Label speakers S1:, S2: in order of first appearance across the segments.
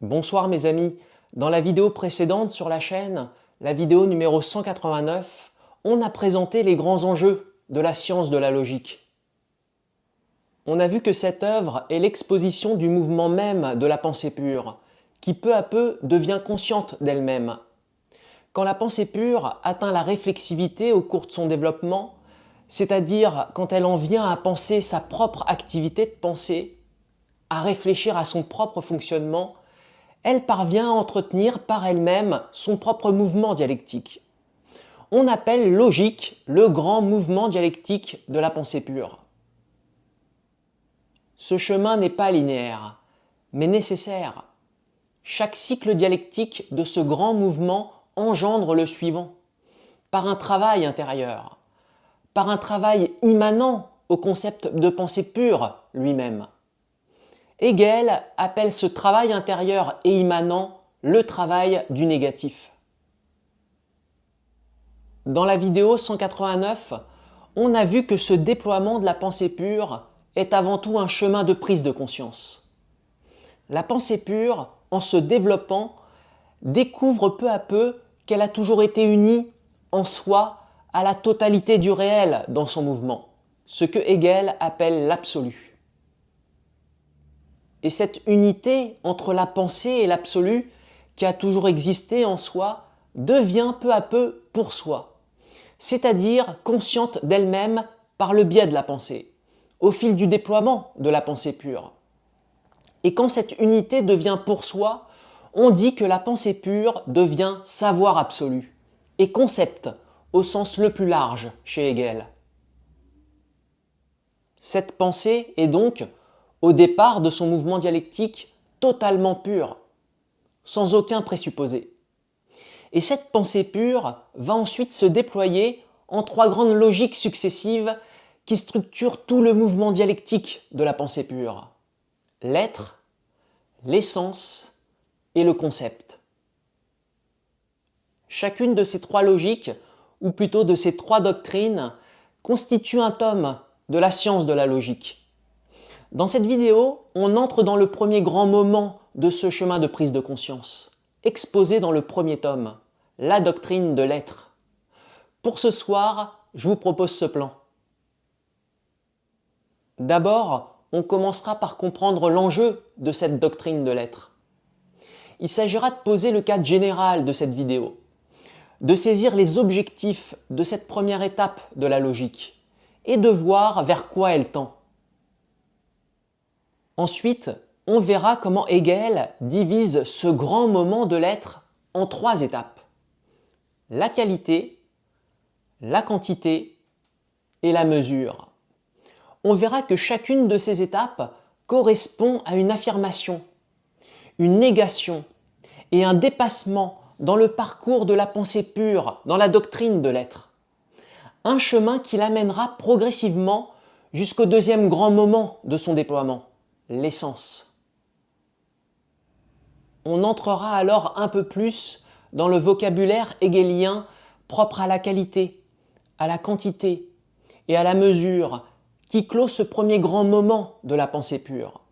S1: Bonsoir mes amis, dans la vidéo précédente sur la chaîne, la vidéo numéro 189, on a présenté les grands enjeux de la science de la logique. On a vu que cette œuvre est l'exposition du mouvement même de la pensée pure, qui peu à peu devient consciente d'elle-même. Quand la pensée pure atteint la réflexivité au cours de son développement, c'est-à-dire quand elle en vient à penser sa propre activité de pensée, à réfléchir à son propre fonctionnement, elle parvient à entretenir par elle-même son propre mouvement dialectique. On appelle logique le grand mouvement dialectique de la pensée pure. Ce chemin n'est pas linéaire, mais nécessaire. Chaque cycle dialectique de ce grand mouvement engendre le suivant, par un travail intérieur, par un travail immanent au concept de pensée pure lui-même. Hegel appelle ce travail intérieur et immanent le travail du négatif. Dans la vidéo 189, on a vu que ce déploiement de la pensée pure est avant tout un chemin de prise de conscience. La pensée pure, en se développant, découvre peu à peu qu'elle a toujours été unie en soi à la totalité du réel dans son mouvement, ce que Hegel appelle l'absolu. Et cette unité entre la pensée et l'absolu, qui a toujours existé en soi, devient peu à peu pour soi, c'est-à-dire consciente d'elle-même par le biais de la pensée, au fil du déploiement de la pensée pure. Et quand cette unité devient pour soi, on dit que la pensée pure devient savoir absolu et concept au sens le plus large chez Hegel. Cette pensée est donc, au départ de son mouvement dialectique, totalement pure, sans aucun présupposé. Et cette pensée pure va ensuite se déployer en trois grandes logiques successives qui structurent tout le mouvement dialectique de la pensée pure: l'être, l'essence et le concept. Chacune de ces trois logiques, ou plutôt de ces trois doctrines, constitue un tome de la science de la logique. Dans cette vidéo, on entre dans le premier grand moment de ce chemin de prise de conscience, exposé dans le premier tome, la doctrine de l'être. Pour ce soir, je vous propose ce plan. D'abord, on commencera par comprendre l'enjeu de cette doctrine de l'être. Il s'agira de poser le cadre général de cette vidéo, de saisir les objectifs de cette première étape de la logique et de voir vers quoi elle tend. Ensuite, on verra comment Hegel divise ce grand moment de l'être en trois étapes: la qualité, la quantité et la mesure. On verra que chacune de ces étapes correspond à une affirmation, une négation et un dépassement dans le parcours de la pensée pure, dans la doctrine de l'être. Un chemin qui l'amènera progressivement jusqu'au deuxième grand moment de son déploiement, l'essence. On entrera alors un peu plus dans le vocabulaire hegelien propre à la qualité, à la quantité et à la mesure qui clôt ce premier grand moment de la pensée pure.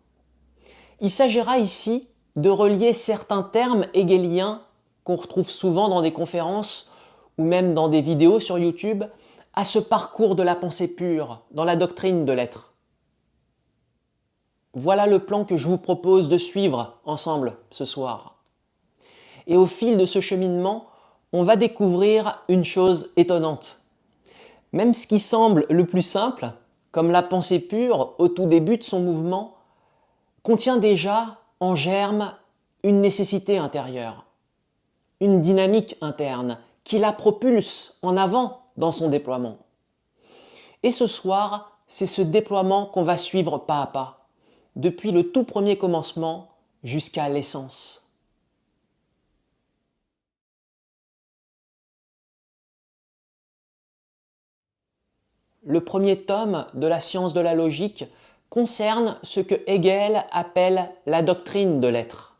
S1: Il s'agira ici de relier certains termes hegeliens qu'on retrouve souvent dans des conférences ou même dans des vidéos sur YouTube à ce parcours de la pensée pure dans la doctrine de l'être. Voilà le plan que je vous propose de suivre ensemble ce soir. Et au fil de ce cheminement, on va découvrir une chose étonnante. Même ce qui semble le plus simple, comme la pensée pure au tout début de son mouvement, contient déjà en germe une nécessité intérieure, une dynamique interne qui la propulse en avant dans son déploiement. Et ce soir, c'est ce déploiement qu'on va suivre pas à pas, depuis le tout premier commencement jusqu'à l'essence. Le premier tome de la science de la logique concerne ce que Hegel appelle la doctrine de l'être.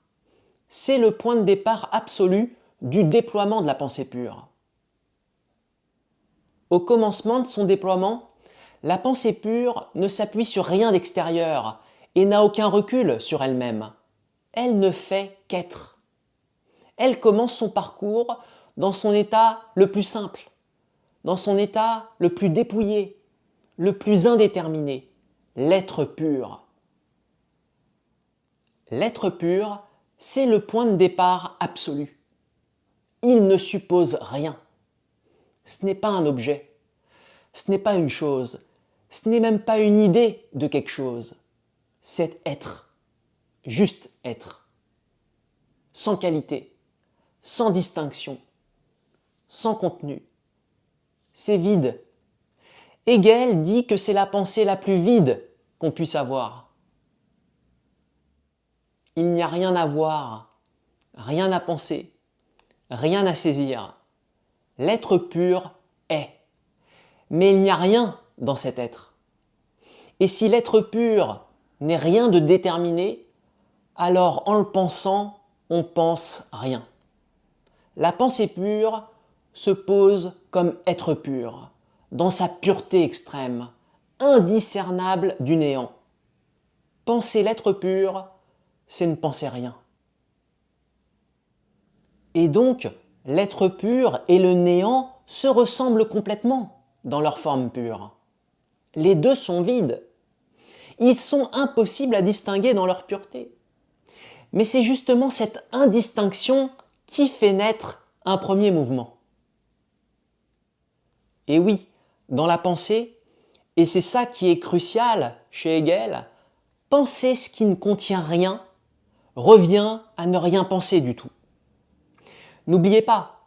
S1: C'est le point de départ absolu du déploiement de la pensée pure. Au commencement de son déploiement, la pensée pure ne s'appuie sur rien d'extérieur et n'a aucun recul sur elle-même. elle ne fait qu'être. Elle commence son parcours dans son état le plus simple, dans son état le plus dépouillé, le plus indéterminé, l'être pur. L'être pur, c'est le point de départ absolu. Il ne suppose rien. Ce n'est pas un objet, ce n'est pas une chose, ce n'est même pas une idée de quelque chose. C'est être, juste être, sans qualité, sans distinction, sans contenu. C'est vide. Hegel dit que c'est la pensée la plus vide qu'on puisse avoir. Il n'y a rien à voir, rien à penser, rien à saisir. L'être pur est. Mais il n'y a rien dans cet être. Et si l'être pur n'est rien de déterminé, alors en le pensant, on pense rien. La pensée pure se pose comme être pur, dans sa pureté extrême, indiscernable du néant. Penser l'être pur, c'est ne penser rien. Et donc, l'être pur et le néant se ressemblent complètement dans leur forme pure. Les deux sont vides. Ils sont impossibles à distinguer dans leur pureté. Mais c'est justement cette indistinction qui fait naître un premier mouvement. Et oui, dans la pensée, et c'est ça qui est crucial chez Hegel, penser ce qui ne contient rien revient à ne rien penser du tout. N'oubliez pas,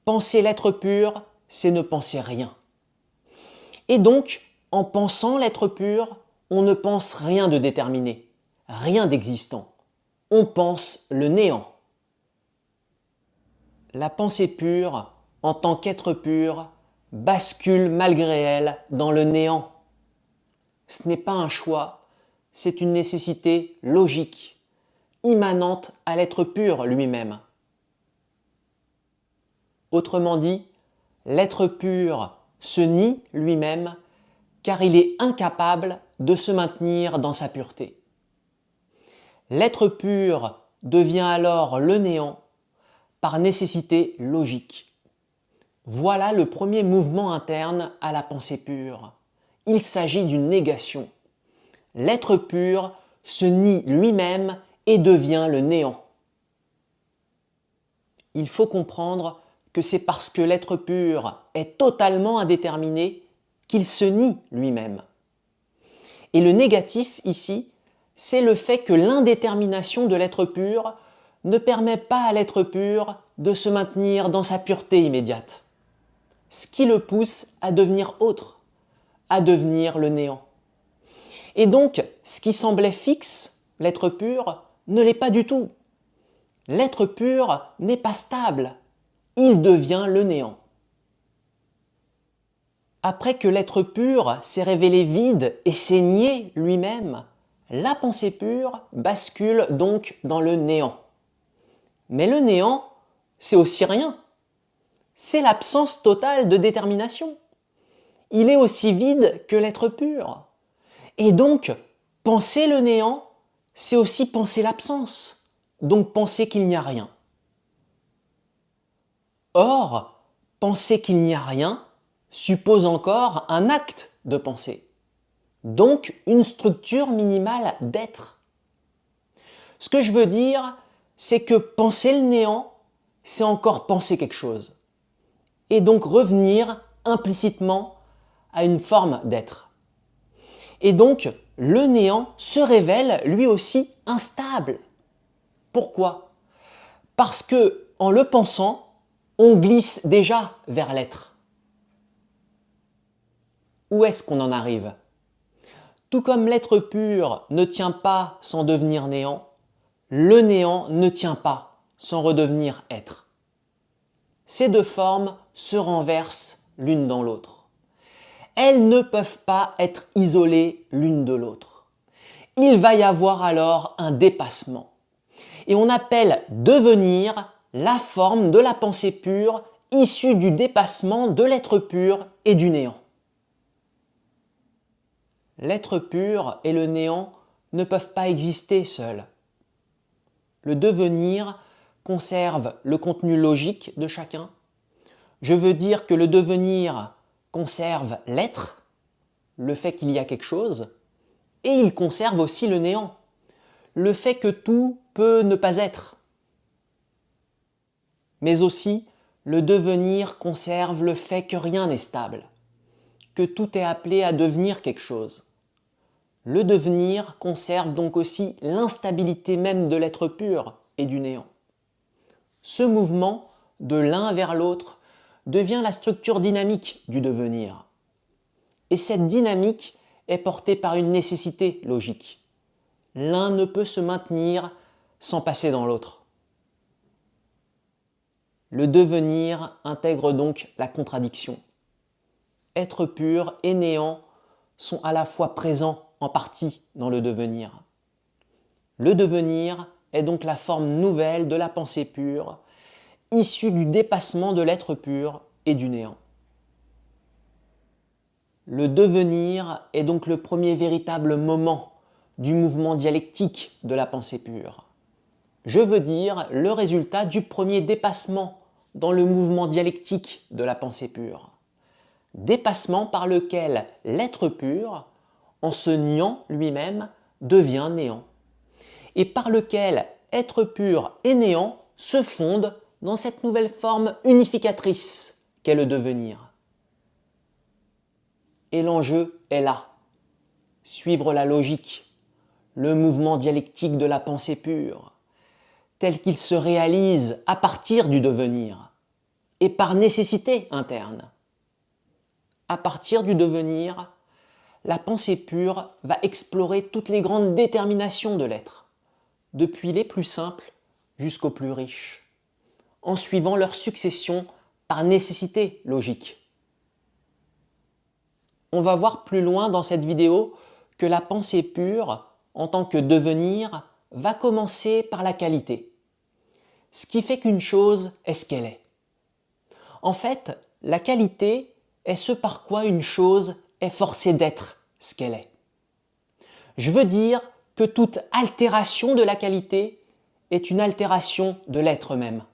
S1: penser l'être pur, c'est ne penser rien. Et donc, en pensant l'être pur, on ne pense rien de déterminé, rien d'existant. On pense le néant. La pensée pure, en tant qu'être pur, bascule malgré elle dans le néant. Ce n'est pas un choix, c'est une nécessité logique, immanente à l'être pur lui-même. Autrement dit, l'être pur se nie lui-même car il est incapable de se maintenir dans sa pureté. L'être pur devient alors le néant par nécessité logique. Voilà le premier mouvement interne à la pensée pure. Il s'agit d'une négation. L'être pur se nie lui-même et devient le néant. Il faut comprendre que c'est parce que l'être pur est totalement indéterminé qu'il se nie lui-même. Et le négatif ici, c'est le fait que l'indétermination de l'être pur ne permet pas à l'être pur de se maintenir dans sa pureté immédiate. Ce qui le pousse à devenir autre, à devenir le néant. Et donc, ce qui semblait fixe, l'être pur, ne l'est pas du tout. L'être pur n'est pas stable, il devient le néant. Après que l'être pur s'est révélé vide et s'est nié lui-même, la pensée pure bascule donc dans le néant. Mais le néant, c'est aussi rien. C'est l'absence totale de détermination. Il est aussi vide que l'être pur. Et donc, penser le néant, c'est aussi penser l'absence, donc penser qu'il n'y a rien. Or, penser qu'il n'y a rien suppose encore un acte de pensée, donc une structure minimale d'être. Ce que je veux dire, c'est que penser le néant, c'est encore penser quelque chose, et donc revenir implicitement à une forme d'être. Et donc, le néant se révèle lui aussi instable. Pourquoi? Parce que, en le pensant, on glisse déjà vers l'être. Où est-ce qu'on en arrive? Tout comme l'être pur ne tient pas sans devenir néant, le néant ne tient pas sans redevenir être. Ces deux formes se renversent l'une dans l'autre. Elles ne peuvent pas être isolées l'une de l'autre. Il va y avoir alors un dépassement. Et on appelle devenir la forme de la pensée pure issue du dépassement de l'être pur et du néant. L'être pur et le néant ne peuvent pas exister seuls. Le devenir conserve le contenu logique de chacun. Je veux dire que le devenir conserve l'être, le fait qu'il y a quelque chose, et il conserve aussi le néant, le fait que tout peut ne pas être. Mais aussi, le devenir conserve le fait que rien n'est stable, que tout est appelé à devenir quelque chose. Le devenir conserve donc aussi l'instabilité même de l'être pur et du néant. Ce mouvement, de l'un vers l'autre, devient la structure dynamique du devenir. Et cette dynamique est portée par une nécessité logique. L'un ne peut se maintenir sans passer dans l'autre. Le devenir intègre donc la contradiction. Être pur et néant sont à la fois présents en partie dans le devenir. Le devenir est donc la forme nouvelle de la pensée pure, issue du dépassement de l'être pur et du néant. Le devenir est donc le premier véritable moment du mouvement dialectique de la pensée pure. Je veux dire le résultat du premier dépassement dans le mouvement dialectique de la pensée pure. Dépassement par lequel l'être pur, en se niant lui-même, devient néant, et par lequel être pur et néant se fondent dans cette nouvelle forme unificatrice qu'est le devenir. Et l'enjeu est là, suivre la logique, le mouvement dialectique de la pensée pure, tel qu'il se réalise à partir du devenir, et par nécessité interne. À partir du devenir, la pensée pure va explorer toutes les grandes déterminations de l'être, depuis les plus simples jusqu'aux plus riches, en suivant leur succession par nécessité logique. On va voir plus loin dans cette vidéo que la pensée pure, en tant que devenir, va commencer par la qualité. Ce qui fait qu'une chose est ce qu'elle est. En fait, la qualité est ce par quoi une chose est forcée d'être ce qu'elle est. Je veux dire que toute altération de la qualité est une altération de l'être même.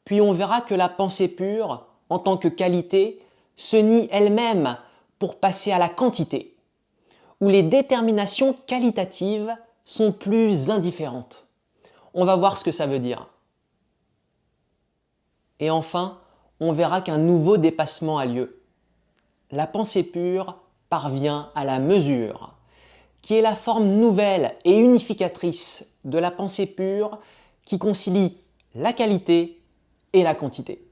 S1: Puis on verra que la pensée pure, en tant que qualité, se nie elle-même pour passer à la quantité, où les déterminations qualitatives sont plus indifférentes. On va voir ce que ça veut dire. Et enfin, on verra qu'un nouveau dépassement a lieu. La pensée pure parvient à la mesure, qui est la forme nouvelle et unificatrice de la pensée pure qui concilie la qualité et la quantité.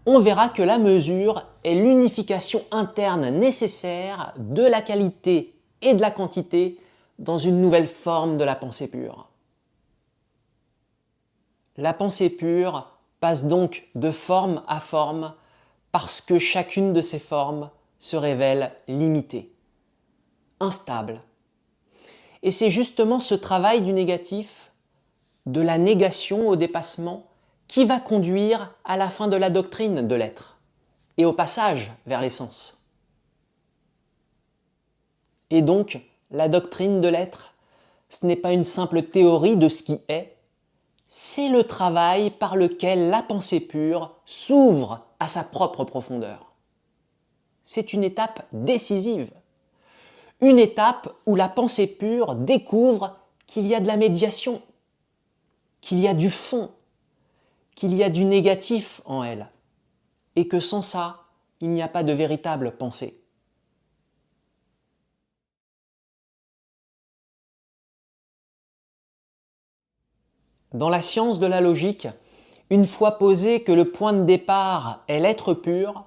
S1: On verra que la mesure est l'unification interne nécessaire de la qualité et de la quantité dans une nouvelle forme de la pensée pure. La pensée pure passe donc de forme à forme parce que chacune de ces formes se révèle limitée, instable. Et c'est justement ce travail du négatif, de la négation au dépassement, qui va conduire à la fin de la doctrine de l'être et au passage vers l'essence. Et donc, la doctrine de l'être, ce n'est pas une simple théorie de ce qui est, c'est le travail par lequel la pensée pure s'ouvre à sa propre profondeur. C'est une étape décisive, une étape où la pensée pure découvre qu'il y a de la médiation, qu'il y a du fond, qu'il y a du négatif en elle, et que sans ça, il n'y a pas de véritable pensée. Dans la science de la logique, une fois posé que le point de départ est l'être pur,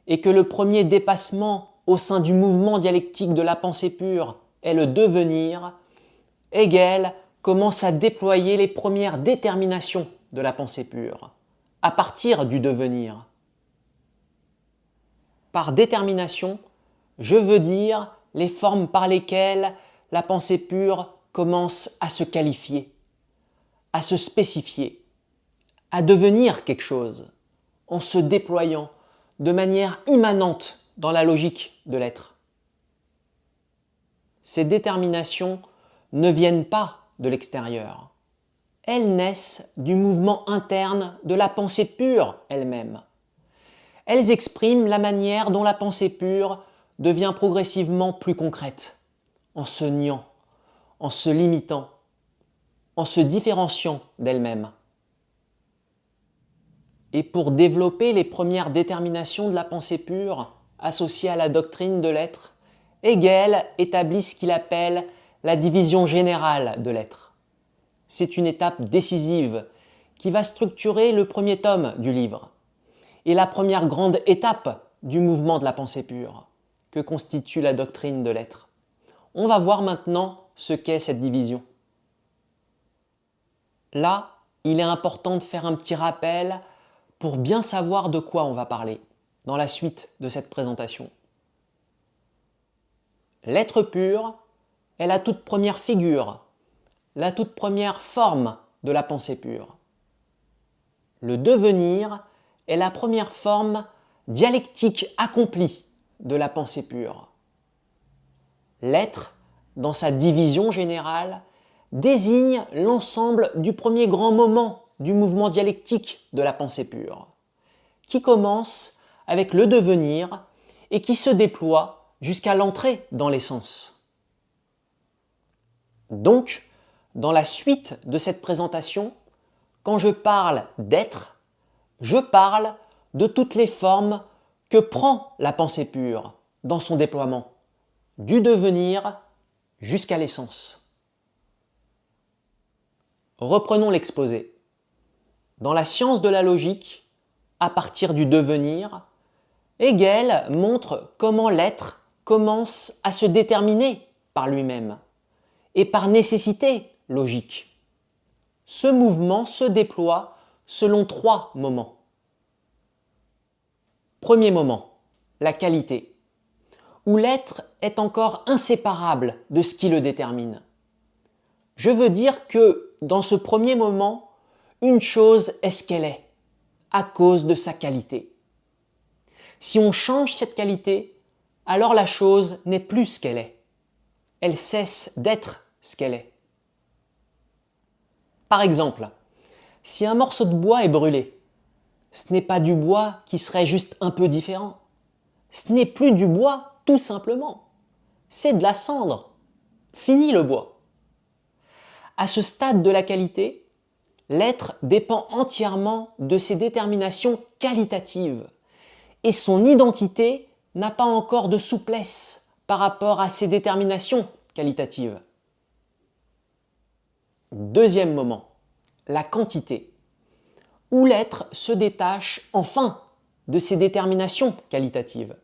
S1: et que le premier dépassement au sein du mouvement dialectique de la pensée pure est le devenir, Hegel commence à déployer les premières déterminations de la pensée pure, à partir du devenir. Par détermination, je veux dire les formes par lesquelles la pensée pure commence à se qualifier, à se spécifier, à devenir quelque chose, en se déployant de manière immanente dans la logique de l'être. Ces déterminations ne viennent pas de l'extérieur. Elles naissent du mouvement interne de la pensée pure elle-même. Elles expriment la manière dont la pensée pure devient progressivement plus concrète, en se niant, en se limitant, en se différenciant d'elle-même. Et pour développer les premières déterminations de la pensée pure associées à la doctrine de l'être, Hegel établit ce qu'il appelle la division générale de l'être. C'est une étape décisive qui va structurer le premier tome du livre et la première grande étape du mouvement de la pensée pure que constitue la doctrine de l'être. On va voir maintenant ce qu'est cette division. Là, il est important de faire un petit rappel pour bien savoir de quoi on va parler dans la suite de cette présentation. L'être pur est la toute première figure, la toute première forme de la pensée pure. Le devenir est la première forme dialectique accomplie de la pensée pure. L'être, dans sa division générale, désigne l'ensemble du premier grand moment du mouvement dialectique de la pensée pure, qui commence avec le devenir et qui se déploie jusqu'à l'entrée dans l'essence. Donc, dans la suite de cette présentation, quand je parle d'être, je parle de toutes les formes que prend la pensée pure dans son déploiement, du devenir jusqu'à l'essence. Reprenons l'exposé. Dans la science de la logique, à partir du devenir, Hegel montre comment l'être commence à se déterminer par lui-même et par nécessité logique. Ce mouvement se déploie selon 3 moments. Premier moment, la qualité, où l'être est encore inséparable de ce qui le détermine. Je veux dire que dans ce premier moment, une chose est ce qu'elle est, à cause de sa qualité. Si on change cette qualité, alors la chose n'est plus ce qu'elle est. Elle cesse d'être ce qu'elle est. Par exemple, si un morceau de bois est brûlé, ce n'est pas du bois qui serait juste un peu différent. Ce n'est plus du bois, tout simplement. C'est de la cendre. Fini le bois. À ce stade de la qualité, l'être dépend entièrement de ses déterminations qualitatives et son identité n'a pas encore de souplesse par rapport à ses déterminations qualitatives. Deuxième moment, la quantité, où l'être se détache enfin de ses déterminations qualitatives.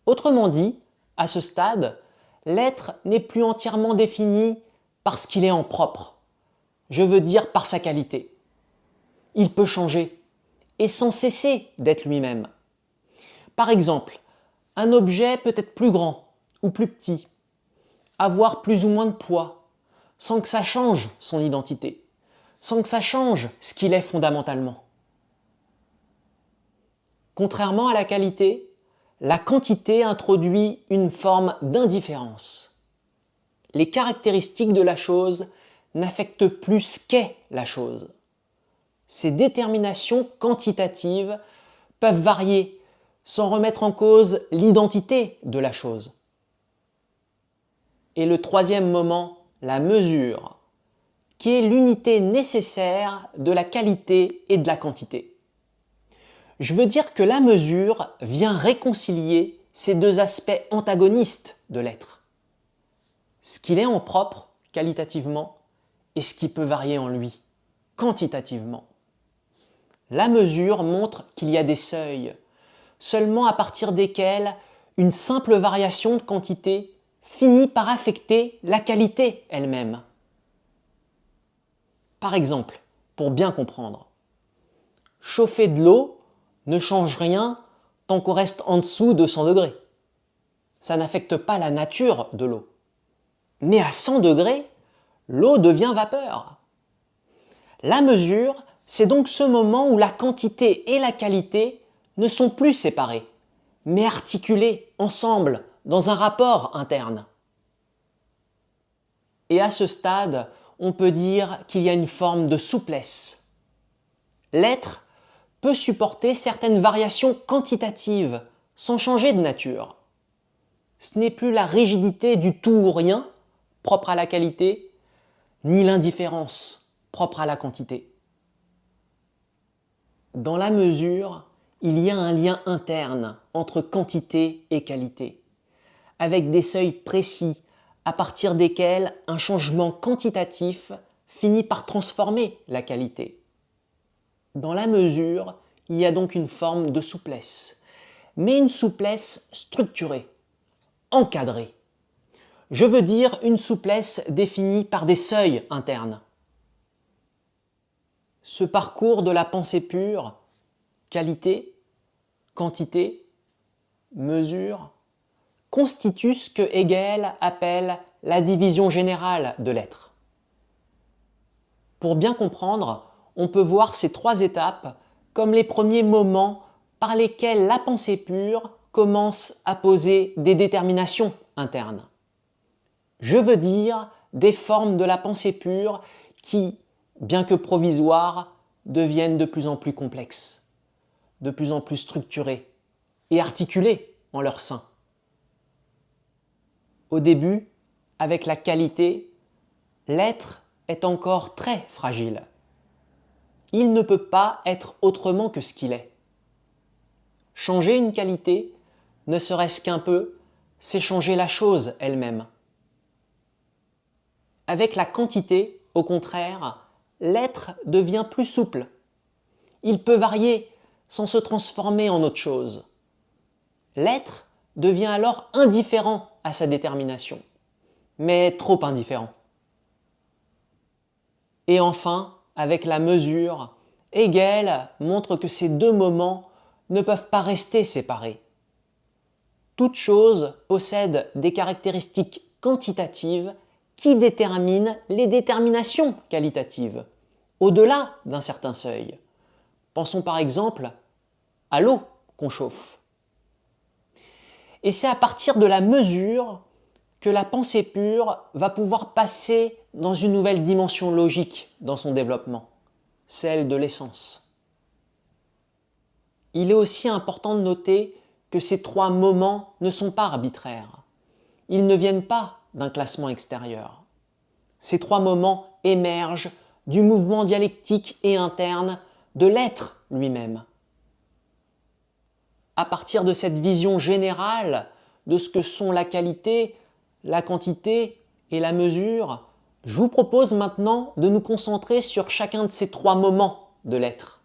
S1: Autrement dit, à ce stade, l'être n'est plus entièrement défini parce qu'il est en propre. Je veux dire par sa qualité. Il peut changer et sans cesser d'être lui-même. Par exemple, un objet peut être plus grand ou plus petit, avoir plus ou moins de poids, sans que ça change son identité, sans que ça change ce qu'il est fondamentalement. Contrairement à la qualité, la quantité introduit une forme d'indifférence. Les caractéristiques de la chose n'affectent plus ce qu'est la chose. Ces déterminations quantitatives peuvent varier sans remettre en cause l'identité de la chose. Et le troisième moment, la mesure, qui est l'unité nécessaire de la qualité et de la quantité. Je veux dire que la mesure vient réconcilier ces deux aspects antagonistes de l'être. Ce qu'il est en propre, qualitativement, et ce qui peut varier en lui, quantitativement. La mesure montre qu'il y a des seuils, seulement à partir desquels une simple variation de quantité finit par affecter la qualité elle-même. Par exemple, pour bien comprendre, chauffer de l'eau ne change rien tant qu'on reste en dessous de 100 degrés. Ça n'affecte pas la nature de l'eau. Mais à 100 degrés, l'eau devient vapeur. La mesure, c'est donc ce moment où la quantité et la qualité ne sont plus séparées, mais articulées ensemble dans un rapport interne. Et à ce stade, on peut dire qu'il y a une forme de souplesse. L'être peut supporter certaines variations quantitatives sans changer de nature. Ce n'est plus la rigidité du tout ou rien, propre à la qualité, ni l'indifférence, propre à la quantité. Dans la mesure, il y a un lien interne entre quantité et qualité, avec des seuils précis à partir desquels un changement quantitatif finit par transformer la qualité. Dans la mesure, il y a donc une forme de souplesse, mais une souplesse structurée, encadrée. Je veux dire une souplesse définie par des seuils internes. Ce parcours de la pensée pure, qualité, quantité, mesure, constitue ce que Hegel appelle la division générale de l'être. Pour bien comprendre, on peut voir ces trois étapes comme les premiers moments par lesquels la pensée pure commence à poser des déterminations internes. Je veux dire des formes de la pensée pure qui, bien que provisoires, deviennent de plus en plus complexes, de plus en plus structurées et articulées en leur sein. Au début, avec la qualité, l'être est encore très fragile. Il ne peut pas être autrement que ce qu'il est. Changer une qualité, ne serait-ce qu'un peu, c'est changer la chose elle-même. Avec la quantité, au contraire, l'être devient plus souple. Il peut varier sans se transformer en autre chose. L'être devient alors indifférent à sa détermination, mais trop indifférent. Et enfin, avec la mesure, Hegel montre que ces deux moments ne peuvent pas rester séparés. Toute chose possède des caractéristiques quantitatives qui déterminent les déterminations qualitatives, au-delà d'un certain seuil. Pensons par exemple à l'eau qu'on chauffe. Et c'est à partir de la mesure que la pensée pure va pouvoir passer dans une nouvelle dimension logique dans son développement, celle de l'essence. Il est aussi important de noter que ces trois moments ne sont pas arbitraires. Ils ne viennent pas d'un classement extérieur. Ces trois moments émergent du mouvement dialectique et interne de l'être lui-même. À partir de cette vision générale de ce que sont la qualité, la quantité et la mesure, je vous propose maintenant de nous concentrer sur chacun de ces trois moments de l'être,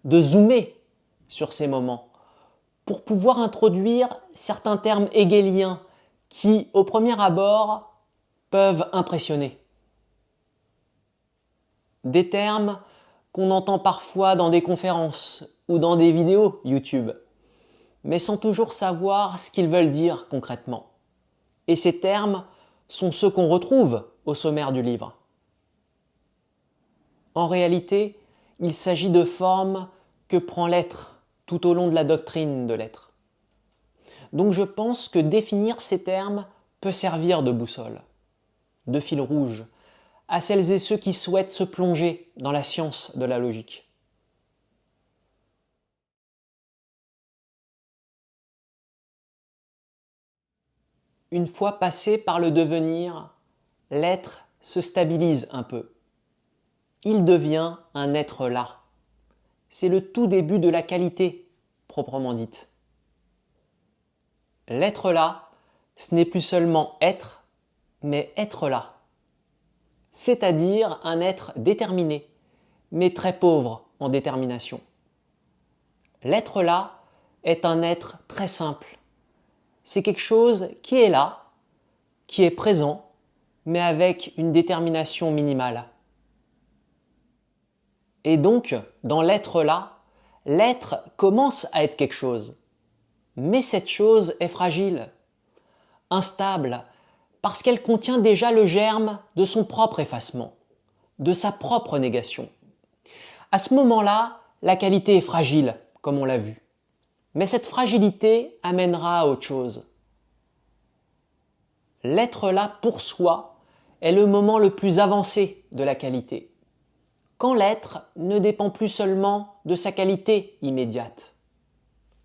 S1: de zoomer sur ces moments, pour pouvoir introduire certains termes hegeliens qui, au premier abord, peuvent impressionner. Des termes qu'on entend parfois dans des conférences ou dans des vidéos YouTube, mais sans toujours savoir ce qu'ils veulent dire concrètement. Et ces termes sont ceux qu'on retrouve au sommaire du livre. En réalité, il s'agit de formes que prend l'être tout au long de la doctrine de l'être. Donc je pense que définir ces termes peut servir de boussole, de fil rouge, à celles et ceux qui souhaitent se plonger dans la science de la logique. Une fois passé par le devenir, l'être se stabilise un peu. Il devient un être là. C'est le tout début de la qualité, proprement dite. L'être là, ce n'est plus seulement être, mais être là. C'est-à-dire un être déterminé, mais très pauvre en détermination. L'être là est un être très simple. C'est quelque chose qui est là, qui est présent, mais avec une détermination minimale. Et donc, dans l'être là, l'être commence à être quelque chose. Mais cette chose est fragile, instable, parce qu'elle contient déjà le germe de son propre effacement, de sa propre négation. À ce moment-là, la qualité est fragile, comme on l'a vu. Mais cette fragilité amènera à autre chose. L'être là pour soi est le moment le plus avancé de la qualité, quand l'être ne dépend plus seulement de sa qualité immédiate.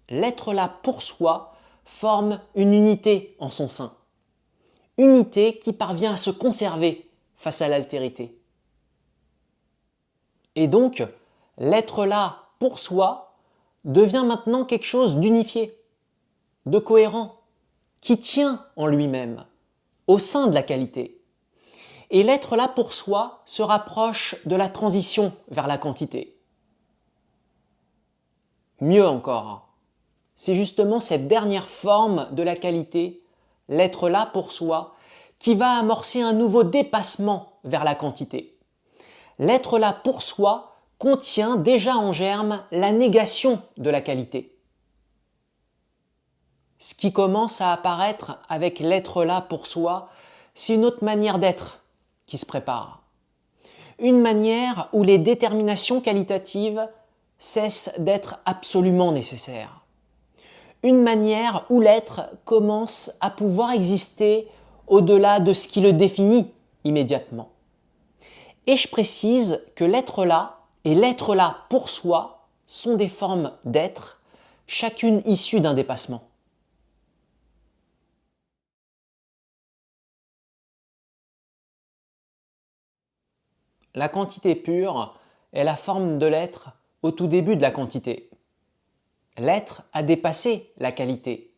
S1: L'être là pour soi forme une unité en son sein, unité qui parvient à se conserver face à l'altérité. Et donc, l'être là pour soi devient maintenant quelque chose d'unifié, de cohérent, qui tient en lui-même, au sein de la qualité. Et l'être là pour soi se rapproche de la transition vers la quantité. Mieux encore, c'est justement cette dernière forme de la qualité, l'être là pour soi, qui va amorcer un nouveau dépassement vers la quantité. L'être là pour soi contient déjà en germe la négation de la qualité. Ce qui commence à apparaître avec l'être là pour soi, c'est une autre manière d'être qui se prépare. Une manière où les déterminations qualitatives cessent d'être absolument nécessaires. Une manière où l'être commence à pouvoir exister au-delà de ce qui le définit immédiatement. Et je précise que l'être là et l'être là pour soi sont des formes d'être, chacune issue d'un dépassement. La quantité pure est la forme de l'être au tout début de la quantité. L'être a dépassé la qualité.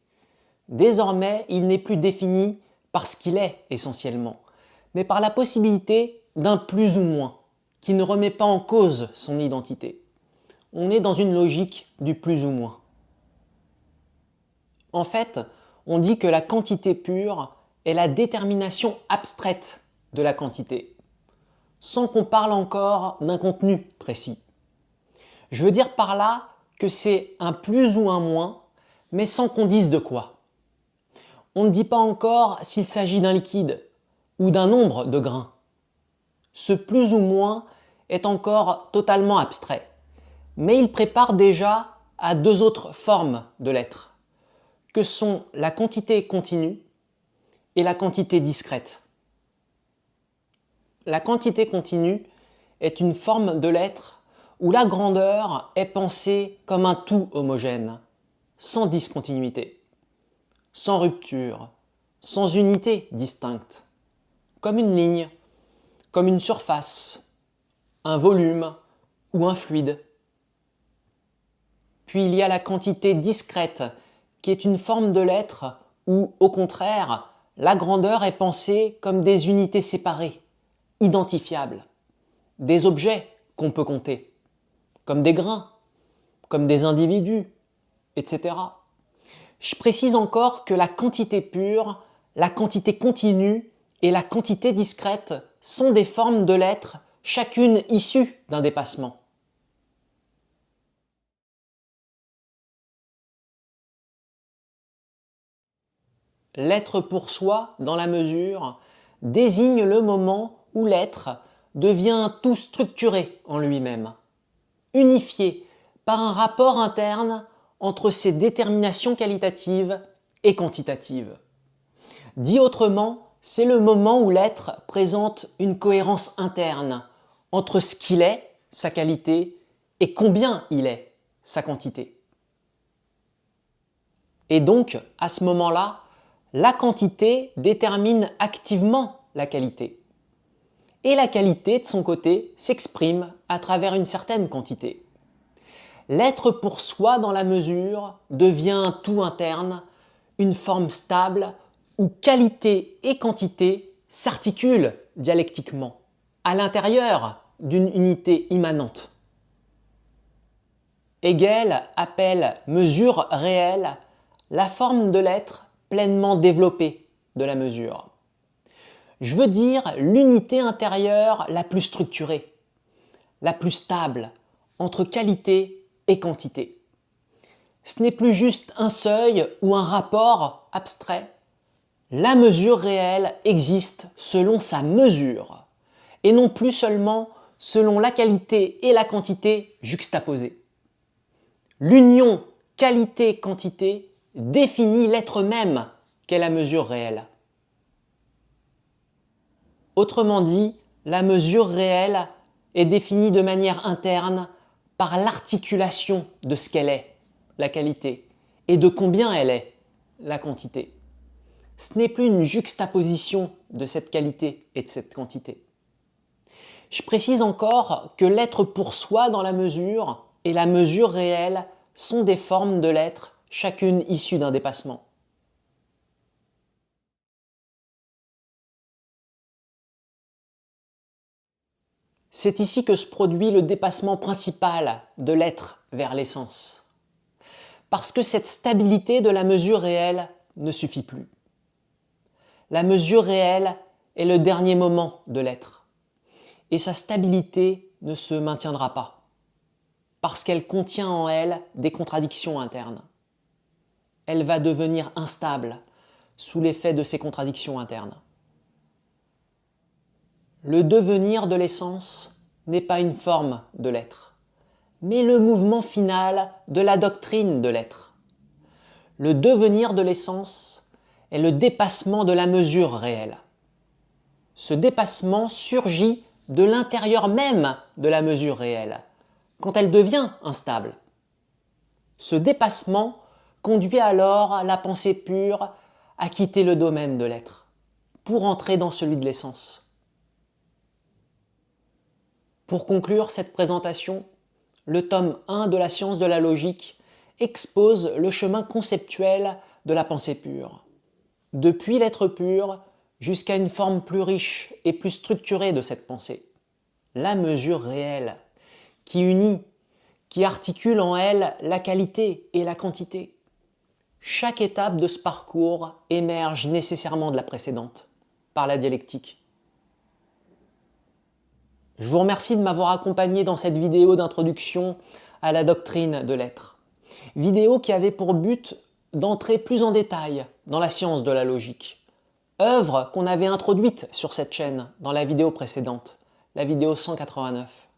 S1: Désormais, il n'est plus défini par ce qu'il est essentiellement, mais par la possibilité d'un plus ou moins, qui ne remet pas en cause son identité. On est dans une logique du plus ou moins. En fait, on dit que la quantité pure est la détermination abstraite de la quantité, sans qu'on parle encore d'un contenu précis. Je veux dire par là que c'est un plus ou un moins, mais sans qu'on dise de quoi. On ne dit pas encore s'il s'agit d'un liquide ou d'un nombre de grains. Ce plus ou moins est encore totalement abstrait, mais il prépare déjà à deux autres formes de l'être, que sont la quantité continue et la quantité discrète. La quantité continue est une forme de l'être où la grandeur est pensée comme un tout homogène, sans discontinuité, sans rupture, sans unité distincte, comme une ligne, comme une surface, un volume ou un fluide. Puis il y a la quantité discrète, qui est une forme de l'être où, au contraire, la grandeur est pensée comme des unités séparées, identifiables, des objets qu'on peut compter, comme des grains, comme des individus, etc. Je précise encore que la quantité pure, la quantité continue et la quantité discrète sont des formes de l'être, chacune issue d'un dépassement. L'être pour soi, dans la mesure, désigne le moment où l'être devient un tout structuré en lui-même, unifié par un rapport interne entre ses déterminations qualitatives et quantitatives. Dit autrement, c'est le moment où l'être présente une cohérence interne entre ce qu'il est, sa qualité, et combien il est, sa quantité. Et donc, à ce moment-là, la quantité détermine activement la qualité. Et la qualité, de son côté, s'exprime à travers une certaine quantité. L'être pour soi dans la mesure devient un tout interne, une forme stable où qualité et quantité s'articulent dialectiquement, à l'intérieur d'une unité immanente. Hegel appelle mesure réelle la forme de l'être pleinement développée de la mesure. Je veux dire l'unité intérieure la plus structurée, la plus stable, entre qualité et quantité. Ce n'est plus juste un seuil ou un rapport abstrait. La mesure réelle existe selon sa mesure, et non plus seulement selon la qualité et la quantité juxtaposées. L'union qualité-quantité définit l'être même qu'est la mesure réelle. Autrement dit, la mesure réelle est définie de manière interne par l'articulation de ce qu'elle est, la qualité, et de combien elle est, la quantité. Ce n'est plus une juxtaposition de cette qualité et de cette quantité. Je précise encore que l'être pour soi dans la mesure et la mesure réelle sont des formes de l'être, chacune issue d'un dépassement. C'est ici que se produit le dépassement principal de l'être vers l'essence. Parce que cette stabilité de la mesure réelle ne suffit plus. La mesure réelle est le dernier moment de l'être. Et sa stabilité ne se maintiendra pas. Parce qu'elle contient en elle des contradictions internes. Elle va devenir instable sous l'effet de ces contradictions internes. Le devenir de l'essence n'est pas une forme de l'être, mais le mouvement final de la doctrine de l'être. Le devenir de l'essence est le dépassement de la mesure réelle. Ce dépassement surgit de l'intérieur même de la mesure réelle, quand elle devient instable. Ce dépassement conduit alors la pensée pure à quitter le domaine de l'être, pour entrer dans celui de l'essence. Pour conclure cette présentation, le tome 1 de la science de la logique expose le chemin conceptuel de la pensée pure, depuis l'être pur jusqu'à une forme plus riche et plus structurée de cette pensée, la mesure réelle, qui unit, qui articule en elle la qualité et la quantité. Chaque étape de ce parcours émerge nécessairement de la précédente, par la dialectique. Je vous remercie de m'avoir accompagné dans cette vidéo d'introduction à la doctrine de l'être. Vidéo qui avait pour but d'entrer plus en détail dans la science de la logique. Œuvre qu'on avait introduite sur cette chaîne dans la vidéo précédente, la vidéo 189.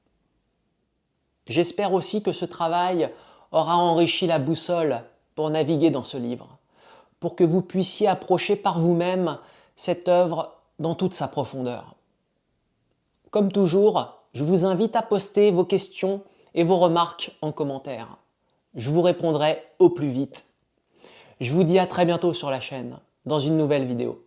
S1: J'espère aussi que ce travail aura enrichi la boussole pour naviguer dans ce livre, pour que vous puissiez approcher par vous-même cette œuvre dans toute sa profondeur. Comme toujours, je vous invite à poster vos questions et vos remarques en commentaire. Je vous répondrai au plus vite. Je vous dis à très bientôt sur la chaîne, dans une nouvelle vidéo.